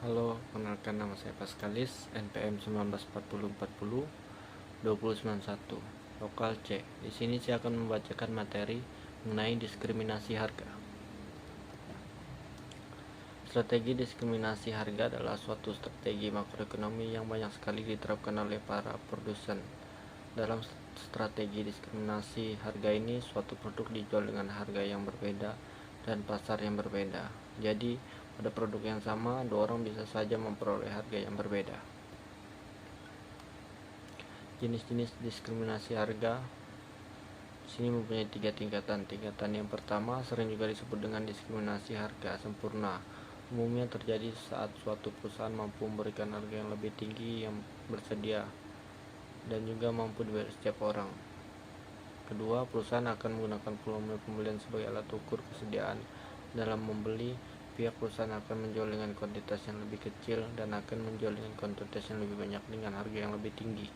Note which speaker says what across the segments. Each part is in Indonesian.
Speaker 1: Halo, kenalkan nama saya Paskalis, NPM 194040 2091, lokal C. Di sini saya akan membacakan materi mengenai diskriminasi harga. Strategi diskriminasi harga adalah suatu strategi makroekonomi yang banyak sekali diterapkan oleh para produsen. Dalam strategi diskriminasi harga ini, suatu produk dijual dengan harga yang berbeda dan pasar yang berbeda. Jadi, pada produk yang sama, dua orang bisa saja memperoleh harga yang berbeda. Jenis-jenis diskriminasi harga sini mempunyai 3 tingkatan. Tingkatan yang pertama sering juga disebut dengan diskriminasi harga sempurna. Umumnya terjadi saat suatu perusahaan mampu memberikan harga yang lebih tinggi yang bersedia dan juga mampu dibayar setiap orang. Kedua, perusahaan akan menggunakan volume pembelian sebagai alat ukur kesediaan. Dalam membeli, pihak perusahaan akan menjual dengan kuantitas yang lebih kecil dan akan menjual dengan kuantitas yang lebih banyak dengan harga yang lebih tinggi.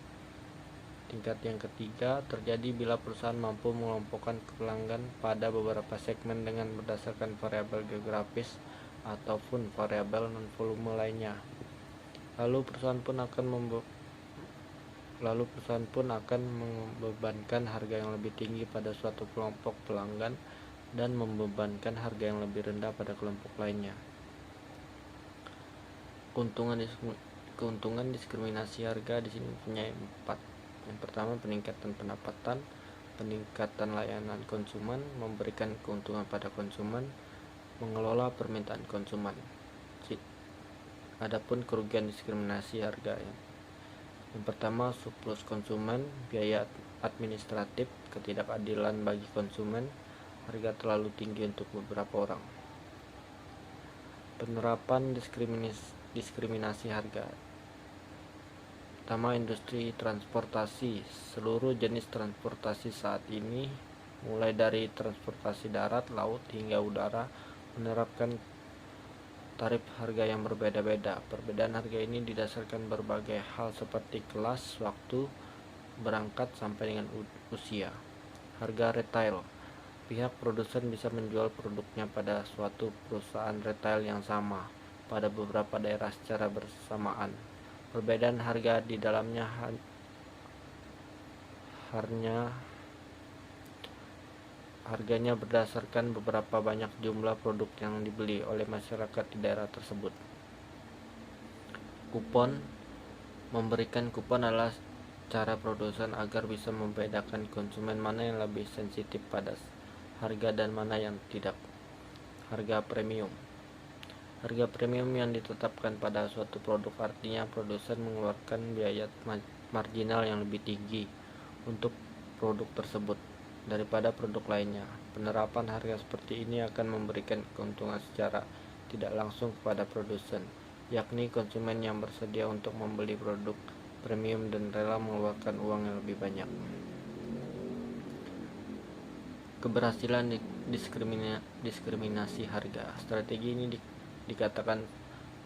Speaker 1: Tingkat yang ketiga terjadi bila perusahaan mampu mengelompokkan pelanggan pada beberapa segmen dengan berdasarkan variabel geografis ataupun variabel non-volume lainnya. Lalu perusahaan pun akan membebankan harga yang lebih tinggi pada suatu kelompok pelanggan dan membebankan harga yang lebih rendah pada kelompok lainnya. Keuntungan diskriminasi harga di sini mempunyai 4. Yang pertama, peningkatan pendapatan, peningkatan layanan konsumen, memberikan keuntungan pada konsumen, mengelola permintaan konsumen. Adapun kerugian diskriminasi harga yang pertama, surplus konsumen, biaya administratif, ketidakadilan bagi konsumen, harga terlalu tinggi untuk beberapa orang. Penerapan diskriminasi harga. Pertama, industri transportasi. Seluruh jenis transportasi saat ini, mulai dari transportasi darat, laut, hingga udara, menerapkan tarif harga yang berbeda-beda. Perbedaan harga ini didasarkan berbagai hal seperti kelas, waktu berangkat, sampai dengan usia. Harga retail. Pihak produsen bisa menjual produknya pada suatu perusahaan retail yang sama pada beberapa daerah secara bersamaan. Perbedaan harga di dalamnya harganya berdasarkan beberapa banyak jumlah produk yang dibeli oleh masyarakat di daerah tersebut. Kupon. Memberikan kupon adalah cara produsen agar bisa membedakan konsumen mana yang lebih sensitif pada harga dan mana yang tidak. Harga premium. Harga premium yang ditetapkan pada suatu produk artinya produsen mengeluarkan biaya marginal yang lebih tinggi untuk produk tersebut daripada produk lainnya. Penerapan harga seperti ini akan memberikan keuntungan secara tidak langsung kepada produsen, yakni konsumen yang bersedia untuk membeli produk premium dan rela mengeluarkan uang yang lebih banyak. Keberhasilan diskriminasi harga. Strategi ini dikatakan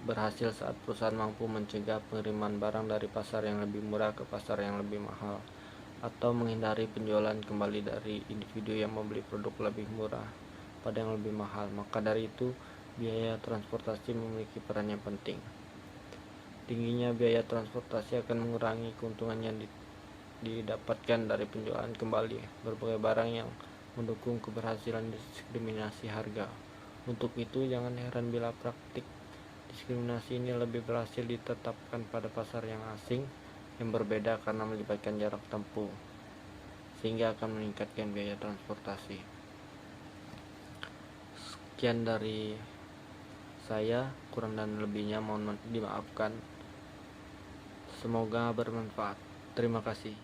Speaker 1: berhasil saat perusahaan mampu mencegah pengiriman barang dari pasar yang lebih murah ke pasar yang lebih mahal, atau menghindari penjualan kembali dari individu yang membeli produk lebih murah pada yang lebih mahal. Maka dari itu, biaya transportasi memiliki peran yang penting. Tingginya biaya transportasi akan mengurangi keuntungan yang didapatkan dari penjualan kembali berbagai barang yang mendukung keberhasilan diskriminasi harga. Untuk itu, jangan heran bila praktik diskriminasi ini lebih berhasil ditetapkan pada pasar yang asing yang berbeda karena melibatkan jarak tempuh, sehingga akan meningkatkan biaya transportasi. Sekian dari saya, kurang dan lebihnya mohon dimaafkan. Semoga bermanfaat. Terima kasih.